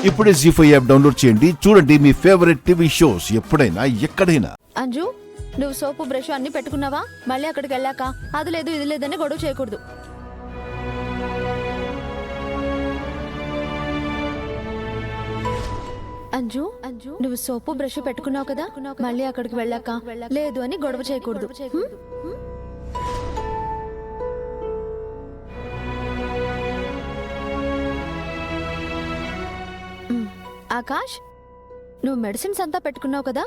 ఇప్పుడే జీ5 app download చేయండి. చూడండి మీ ఫేవరెట్ టీవీ షోస్ ఎప్పుడైనా ఎక్కడైనా. అంజు, నువ్వు సోపు బ్రష్ అన్ని పెట్టుకున్నావా? మళ్ళీ అక్కడికి వెళ్ళాక అది లేదు ఇది లేదని గొడవ చేయకూడదు. అంజు, నువ్వు సోపు బ్రష్ పెట్టుకున్నావు కదా, మళ్ళీ అక్కడికి వెళ్ళాక లేదు అని గొడవ చేయకూడదు. ఆకాష్, నువ్వు మెడిసిన్స్ అంతా పెట్టుకున్నావు కదా?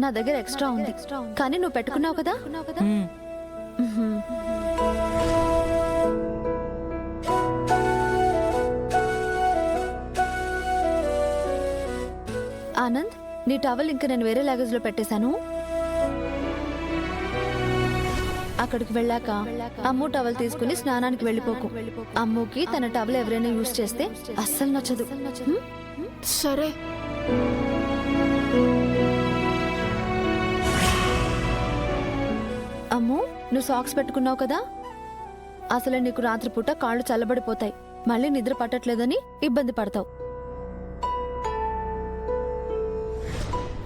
నా దగ్గర ఎక్స్ట్రా ఉంది, కానీ నువ్వు పెట్టుకున్నావు కదా? ఆనంద్, నీ టవల్ ఇంకా నేను వేరే లగేజ్ లో పెట్టేశాను. అక్కడికి వెళ్ళాక అమ్ము టవల్ తీసుకుని స్నానానికి వెళ్ళిపోకు. అమ్ముకి తన టవల్ ఎవరైనా యూజ్ చేస్తే అస్సలు నచ్చదు. సరే. అమ్ము, నువ్వు సాక్స్ పెట్టుకున్నావు కదా? అసలే నీకు రాత్రిపూట కాళ్ళు చల్లబడిపోతాయి, మళ్ళీ నిద్ర పట్టట్లేదని ఇబ్బంది పడతావు.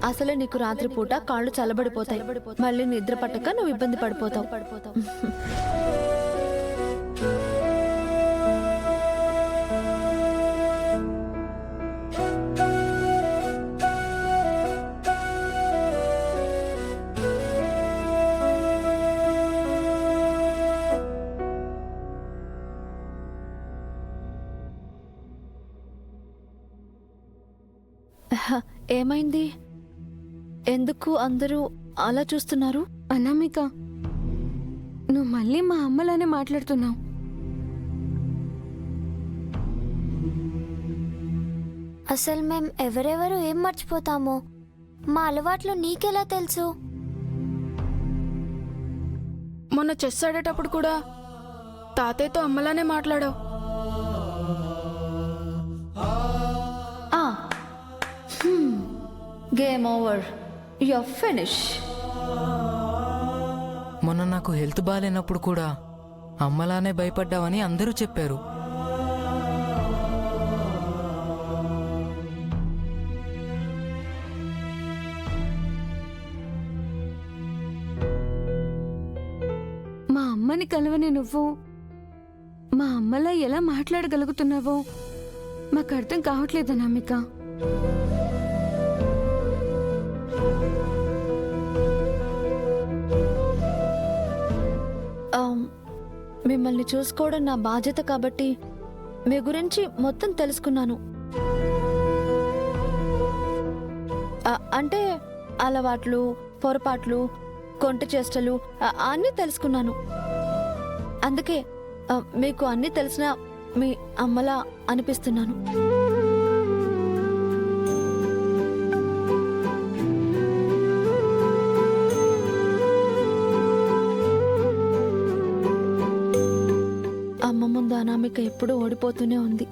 అసలే నీకు రాత్రిపూట కాళ్ళు చల్లబడిపోతాయి, మళ్ళీ నిద్ర పట్టక నువ్వు ఇబ్బంది పడిపోతావు. ఏమైంది? ఎందుకు అందరూ అలా చూస్తున్నారు? అనామిక, నువ్వు మళ్ళీ మా అమ్మలానే మాట్లాడుతున్నావు. అసలు మేం ఎవరెవరు ఏం మర్చిపోతామో మా అలవాట్లు నీకెలా తెలుసు? మొన్న చెస్ ఆడేటప్పుడు కూడా తాతయ్యతో అమ్మలానే మాట్లాడావు. Game over, your finish. మొన్న నాకు హెల్త్ బాగాలేనప్పుడు కూడా అమ్మలానే భయపడ్డావని అందరూ చెప్పారు. మా అమ్మని కలవని నువ్వు మా అమ్మలా ఎలా మాట్లాడగలుగుతున్నావో మాకు అర్థం కావట్లేదు అనామిక. మిమ్మల్ని చూసుకోవడం నా బాధ్యత కాబట్టి మీ గురించి మొత్తం తెలుసుకున్నాను. అంటే అలవాట్లు, పొరపాట్లు, కొంట చేష్టలు అన్నీ తెలుసుకున్నాను. అందుకే మీకు అన్నీ తెలిసిన మీ అమ్మలా అనిపిస్తున్నాను. అమ్మ ముందు అనామిక ఎప్పుడూ ఓడిపోతూనే ఉంది.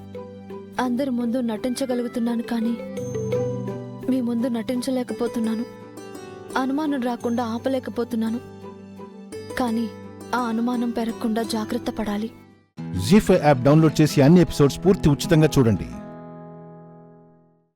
అందరి ముందు నటించగలుగుతున్నాను, కానీ మీ ముందు నటించలేకపోతున్నాను. అనుమానం రాకుండా ఆపలేకపోతున్నాను, కానీ ఆ అనుమానం పెరగకుండా జాగ్రత్త పడాలి. జీ5 యాప్ డౌన్లోడ్ చేసి అన్ని ఎపిసోడ్స్ పూర్తి ఉచితంగా చూడండి.